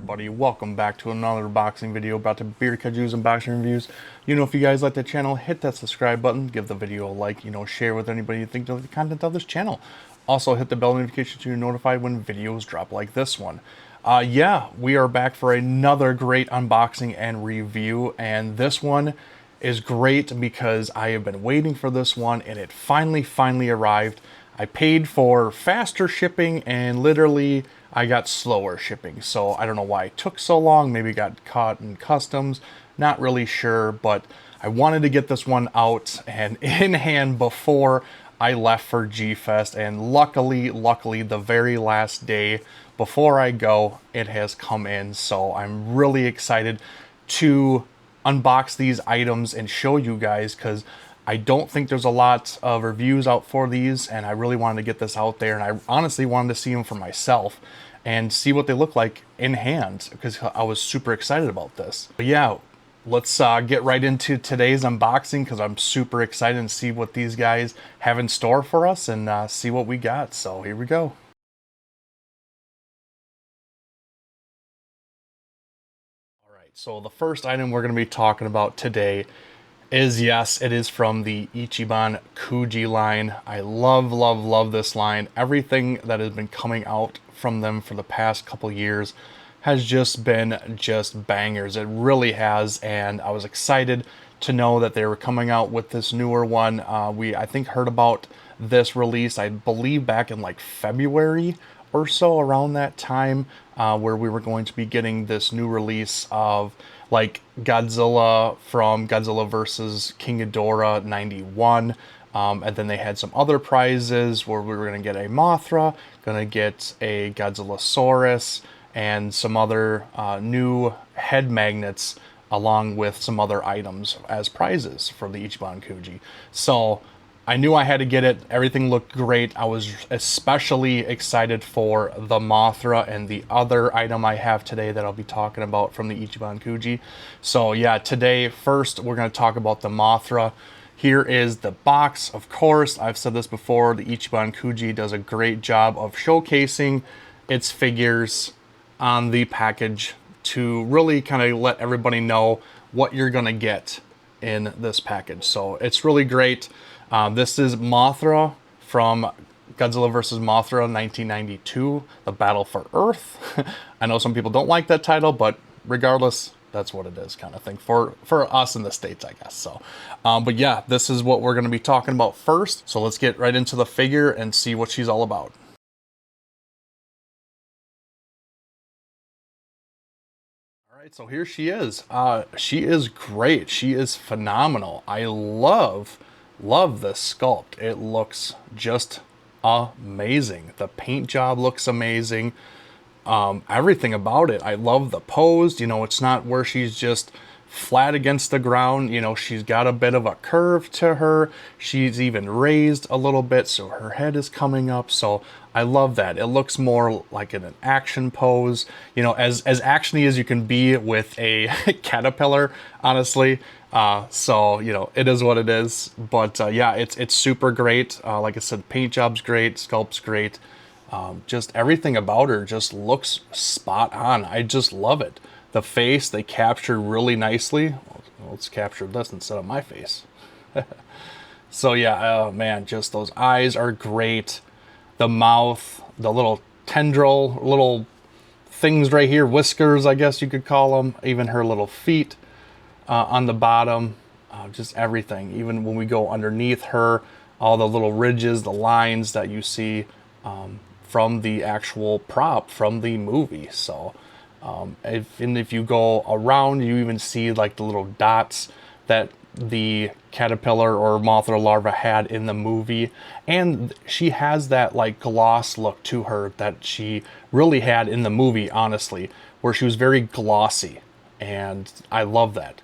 everybody, welcome back to another unboxing video about the bearded kaijus unboxing reviews. If you guys like the channel, hit that subscribe button, give the video a like, share with anybody you think of the content of this channel. Also hit the bell notification so you're notified when videos drop like this one. Yeah, we are back for another great unboxing and review, and this one is great because I have been waiting for this one and it finally arrived. I paid for faster shipping and literally I got slower shipping. So I don't know why it took so long. Maybe it got caught in customs. Not really sure, but I wanted to get this one out and in hand before I left for G-Fest. And luckily, the very last day before I go, it has come in. So I'm really excited to unbox these items and show you guys, because I don't think there's a lot of reviews out for these, and I really wanted to get this out there, and I honestly wanted to see them for myself and see what they look like in hand, because I was super excited about this. But yeah, let's get right into today's unboxing, because I'm super excited to see what these guys have in store for us and see what we got. So here we go. All right, so the first item we're going to be talking about today is, yes, it is from the Ichiban Kuji line. I love this line. Everything that has been coming out from them for the past couple years has just been bangers. It really has, and I was excited to know that they were coming out with this newer one. I think heard about this release, I believe, back in like February or so, around that time, where we were going to be getting this new release of like Godzilla from Godzilla vs. King Ghidorah 91. And then they had some other prizes where we were going to get a Mothra, going to get a Godzillasaurus, and some other new head magnets, along with some other items as prizes for the Ichiban Kuji. So I knew I had to get it. Everything looked great. I was especially excited for the Mothra and the other item I have today that I'll be talking about from the Ichiban Kuji. So yeah, today, first, we're going to talk about the Mothra. Here is the box. Of course, I've said this before, the Ichiban Kuji does a great job of showcasing its figures on the package to really kind of let everybody know what you're going to get in this package. So it's really great. This is Mothra from Godzilla vs. Mothra 1992, The Battle for Earth. I know some people don't like that title, but regardless, that's what it is, kind of thing, for us in the States, I guess. So, but yeah, this is what we're going to be talking about first. So let's get right into the figure and see what she's all about. All right, so here she is. She is great. She is phenomenal. I love this sculpt. It looks just amazing. The paint job looks amazing. Everything about it. I love the pose. It's not where she's just flat against the ground. She's got a bit of a curve to her. She's even raised a little bit, so her head is coming up. So I love that. It looks more like in an action pose, as actiony as you can be with a caterpillar, honestly. So it is what it is. But yeah, it's super great. Like I said, paint job's great, sculpt's great. Just everything about her just looks spot on. I just love it. The face they captured really nicely. Well, let's capture this instead of my face. So yeah, oh man, just those eyes are great. The mouth, the little tendril, little things right here, whiskers, I guess you could call them. Even her little feet on the bottom, just everything. Even when we go underneath her, all the little ridges, the lines that you see from the actual prop from the movie. So if you go around, you even see like the little dots that the caterpillar or Mothra larva had in the movie. And she has that like gloss look to her that she really had in the movie, honestly, where she was very glossy. And I love that,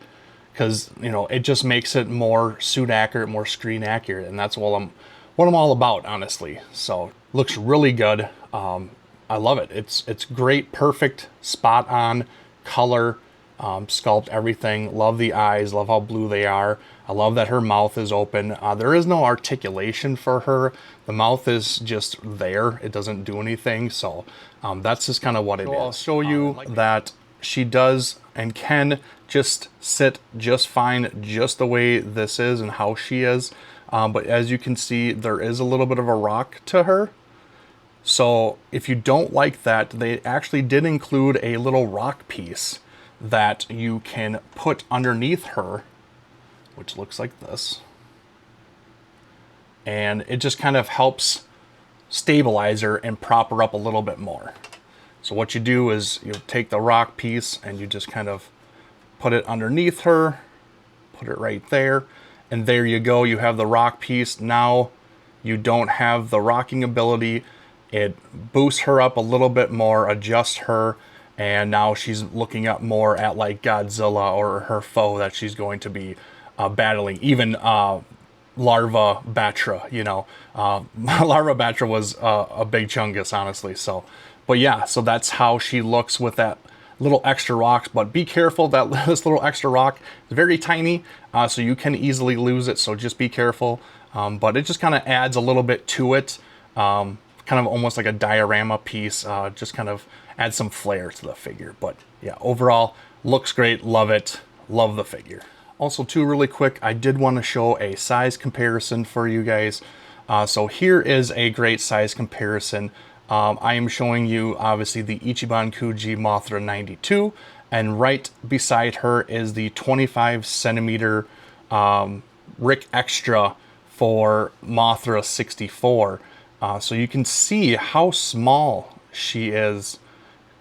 because it just makes it more suit accurate, more screen accurate, and that's what I'm all about, honestly. So looks really good. I love it. It's great, perfect, spot on color. sculpt, everything. Love the eyes, love how blue they are. I love that her mouth is open. There is no articulation for her. The mouth is just there. It doesn't do anything. So that's just kind of what it is. I'll show you that she does and can just sit just fine just the way this is and how she is. But as you can see, there is a little bit of a rock to her. So if you don't like that, they actually did include a little rock piece that you can put underneath her, which looks like this. And it just kind of helps stabilize her and prop her up a little bit more. So what you do is you take the rock piece and you just kind of put it underneath her, put it right there, and there you go. You have the rock piece. Now you don't have the rocking ability. It boosts her up a little bit more, adjusts her, and now she's looking up more at like Godzilla or her foe that she's going to be battling. Even Larva Mothra, you know. Larva Mothra was a big chungus, honestly. So, but yeah, so that's how she looks with that little extra rocks. But be careful that this little extra rock is very tiny, so you can easily lose it. So just be careful. But it just kind of adds a little bit to it. Kind of almost like a diorama piece, just kind of add some flair to the figure. But yeah, overall looks great. Love it. Love the figure. Also too, really quick, I did want to show a size comparison for you guys. So here is a great size comparison. I am showing you obviously the Ichiban Kuji Mothra 92, and right beside her is the 25 centimeter Rick Extra for Mothra 64. So you can see how small she is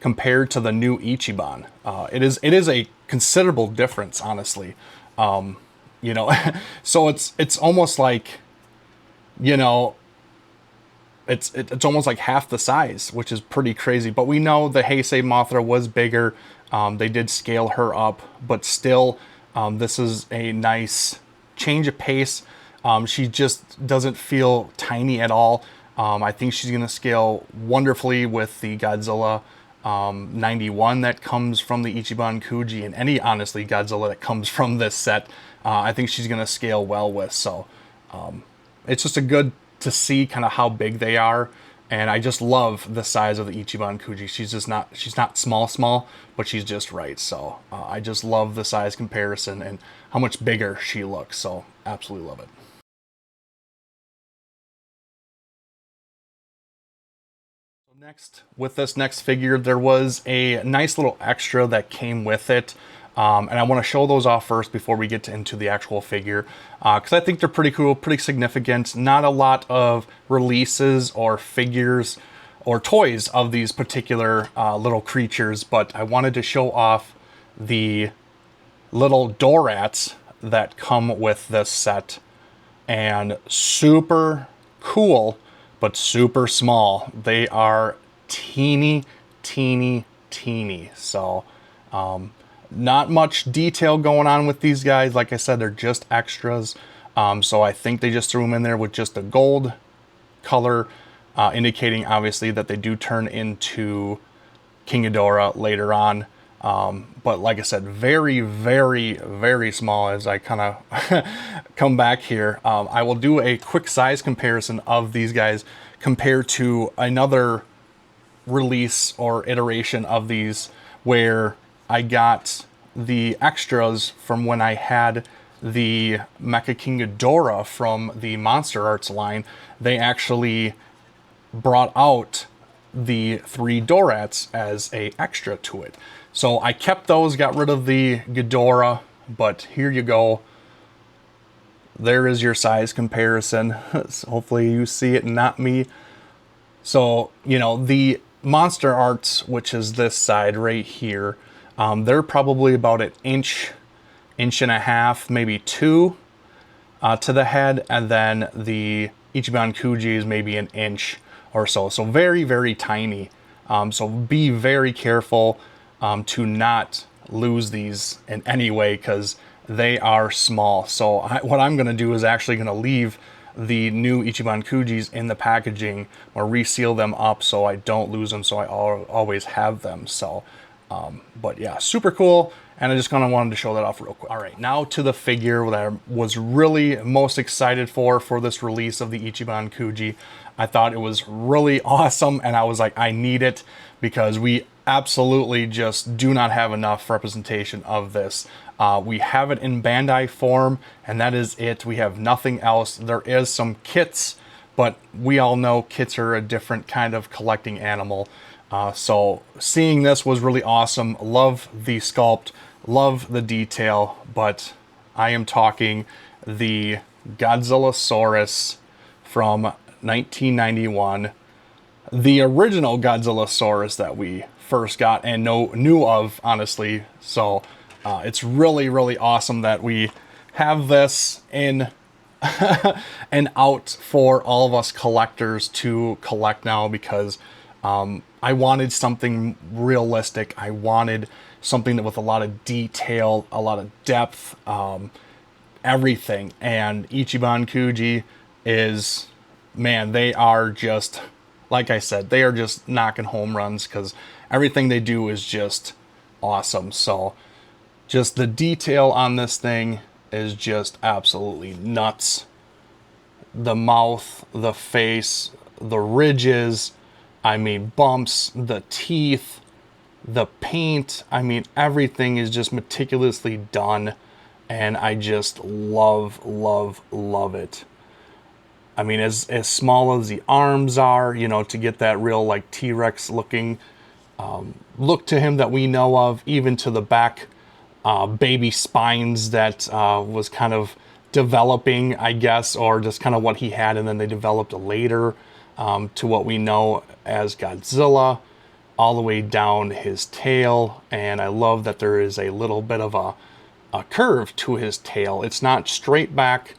compared to the new Ichiban. It is a considerable difference, honestly. You know, so it's almost like, you know, it's almost like half the size, which is pretty crazy. But we know the Heisei Mothra was bigger. They did scale her up, but still, this is a nice change of pace. She just doesn't feel tiny at all. I think she's going to scale wonderfully with the Godzilla 91 that comes from the Ichiban Kuji, and any, honestly, Godzilla that comes from this set. I think she's going to scale well with. So it's just a good to see kind of how big they are. And I just love the size of the Ichiban Kuji. She's not small, but she's just right. So I just love the size comparison and how much bigger she looks. So absolutely love it. Next, with this next figure, there was a nice little extra that came with it. And I want to show those off first before we get into the actual figure, because I think they're pretty cool, pretty significant. Not a lot of releases or figures or toys of these particular little creatures, but I wanted to show off the little Dorats that come with this set. And super cool, but super small. They are teeny. So not much detail going on with these guys. Like I said, they're just extras. So I think they just threw them in there with just a gold color, indicating obviously that they do turn into King Ghidorah later on. But like I said, very small. As I kind of come back here, I will do a quick size comparison of these guys compared to another release or iteration of these where I got the extras from when I had the Mecha King Ghidorah from the Monster Arts line. They actually brought out the 3 Dorats as a extra to it. So I kept those, got rid of the Ghidorah, but here you go. There is your size comparison. So hopefully you see it and not me. So, you know, the Monster Arts, which is this side right here, they're probably about an inch and a half, maybe 2 to the head. And then the Ichiban Kuji is maybe an inch or so. So very tiny. So be very careful to not lose these in any way, because they are small. So what I'm going to do is actually going to leave the new Ichiban Kujis in the packaging or reseal them up so I don't lose them, so I always have them. So But yeah, super cool. And I just kind of wanted to show that off real quick. All right, now to the figure that I was really most excited for this release of the Ichiban Kuji. I thought it was really awesome, and I was like, I need it, because we absolutely just do not have enough representation of this. We have it in Bandai form, and that is it. We have nothing else. There is some kits, but we all know kits are a different kind of collecting animal. So seeing this was really awesome. Love the sculpt, love the detail, but I am talking the Godzillasaurus from 1991, the original Godzillasaurus that we first got and knew of, honestly. So it's really, really awesome that we have this in and out for all of us collectors to collect now, because I wanted something realistic. I wanted something that with a lot of detail, a lot of depth, everything. And Ichiban Kuji is, man, they are just, like I said, they are just knocking home runs, because everything they do is just awesome. So just the detail on this thing is just absolutely nuts. The mouth, the face, the ridges, I mean, bumps, the teeth, the paint, I mean, everything is just meticulously done, and I just love, love, love it. I mean, as small as the arms are, you know, to get that real, like, T-Rex looking look to him that we know of, even to the back baby spines that was kind of developing, I guess, or just kind of what he had, and then they developed later to what we know as Godzilla, all the way down his tail. And I love that there is a little bit of a curve to his tail. It's not straight back,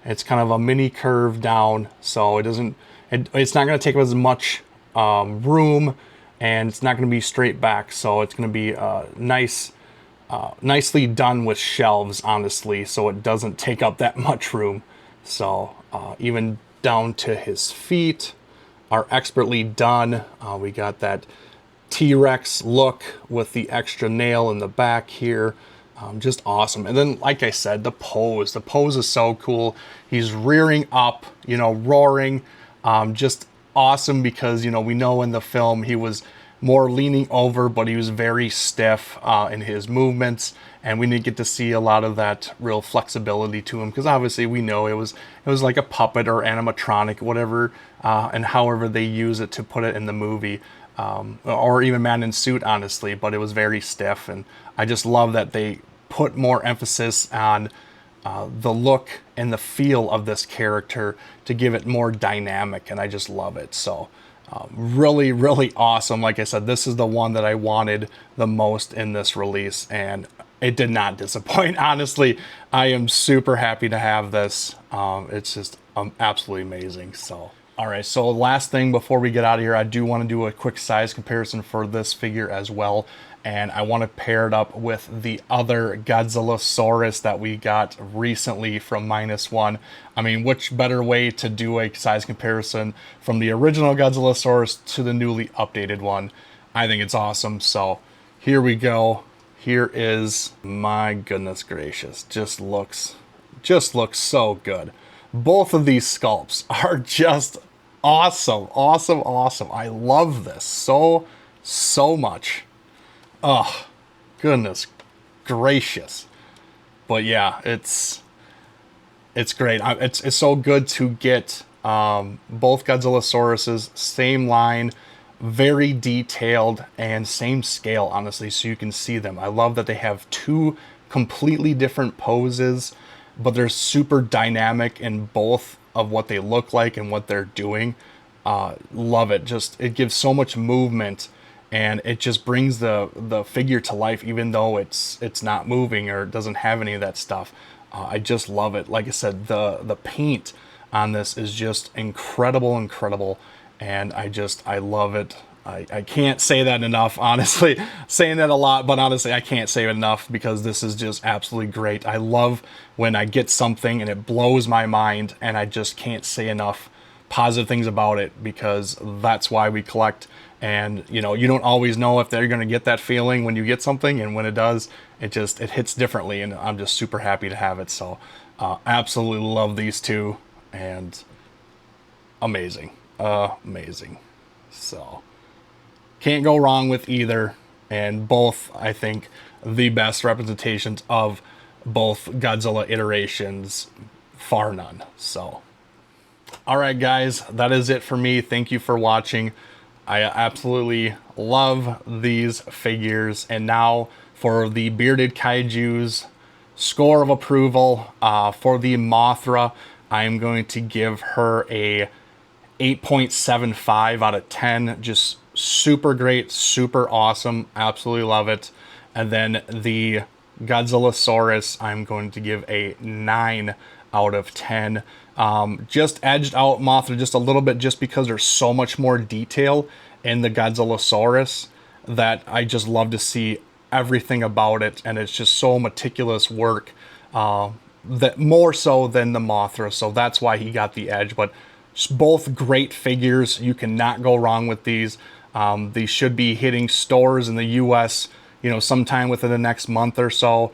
it's kind of a mini curve down, so it's not going to take up as much room, and it's not going to be straight back, so it's going to be nicely done with shelves, honestly, so it doesn't take up that much room. So even down to his feet are expertly done. We got that T-Rex look with the extra nail in the back here. Just awesome. And then, like I said, the pose is so cool. He's rearing up, you know, roaring. Just awesome, because, you know, we know in the film he was more leaning over, but he was very stiff in his movements, and we didn't get to see a lot of that real flexibility to him, because obviously we know it was like a puppet or animatronic, whatever, and however they use it to put it in the movie, or even man in suit, honestly, but it was very stiff. And I just love that they put more emphasis on the look and the feel of this character to give it more dynamic, and I just love it. So really, really awesome. Like I said, this is the one that I wanted the most in this release, and it did not disappoint. Honestly, I am super happy to have this. It's just absolutely amazing. So, all right, so last thing before we get out of here, I do want to do a quick size comparison for this figure as well. And I want to pair it up with the other Godzillasaurus that we got recently from -1. I mean, which better way to do a size comparison from the original Godzillasaurus to the newly updated one? I think it's awesome. So here we go. Here is, my goodness gracious, just looks so good. Both of these sculpts are just awesome, awesome, awesome. I love this so much. Oh, goodness gracious. But yeah, it's great. It's so good to get both Godzillasauruses, same line, very detailed, and same scale, honestly, so you can see them. I love that they have two completely different poses, but they're super dynamic in both of what they look like and what they're doing. Love it. Just, it gives so much movement, and it just brings the figure to life, even though it's not moving or doesn't have any of that stuff. I just love it. Like I said, the paint on this is just incredible, and I love it. I can't say that enough, honestly. Saying that a lot, but honestly, I can't say it enough, because this is just absolutely great. I love when I get something and it blows my mind, and I just can't say enough positive things about it, because that's why we collect And you know, you don't always know if they're going to get that feeling when you get something, and when it does, it hits differently, and I'm just super happy to have it. So absolutely love these two, and amazing, amazing. So can't go wrong with either, and both, I think, the best representations of both Godzilla iterations, far none. So all right, guys, that is it for me. Thank you for watching. I absolutely love these figures. And now for the bearded kaijus, score of approval for the Mothra, I'm going to give her a 8.75 out of 10. Just super great, super awesome, absolutely love it. And then the Godzillasaurus, I'm going to give a 9 out of 10. Just edged out Mothra just a little bit, just because there's so much more detail in the Godzillasaurus that I just love to see everything about it, and it's just so meticulous work, that more so than the Mothra, so that's why he got the edge. But both great figures, you cannot go wrong with these. These should be hitting stores in the US, you know, sometime within the next month or so.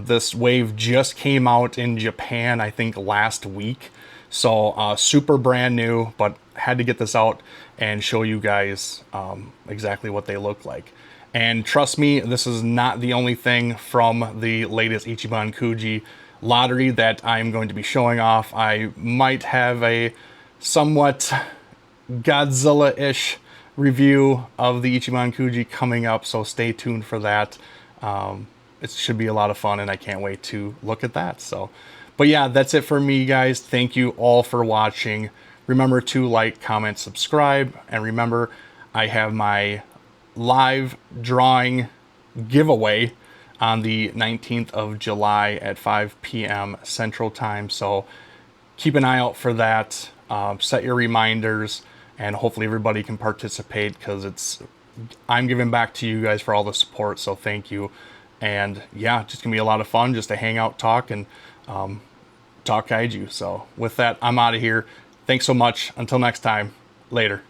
This wave just came out in Japan, I think last week. So super brand new, but had to get this out and show you guys exactly what they look like. And trust me, this is not the only thing from the latest Ichiban Kuji lottery that I'm going to be showing off. I might have a somewhat Godzilla-ish review of the Ichiban Kuji coming up, so stay tuned for that. It should be a lot of fun, and I can't wait to look at that. So, but yeah, that's it for me, guys. Thank you all for watching. Remember to like, comment, subscribe, and remember, I have my live drawing giveaway on the 19th of July at 5 p.m. Central Time. So keep an eye out for that. Set your reminders, and hopefully everybody can participate, because I'm giving back to you guys for all the support. So thank you. And yeah, just gonna be a lot of fun just to hang out, talk, and talk kaiju. So with that, I'm out of here. Thanks so much. Until next time, later.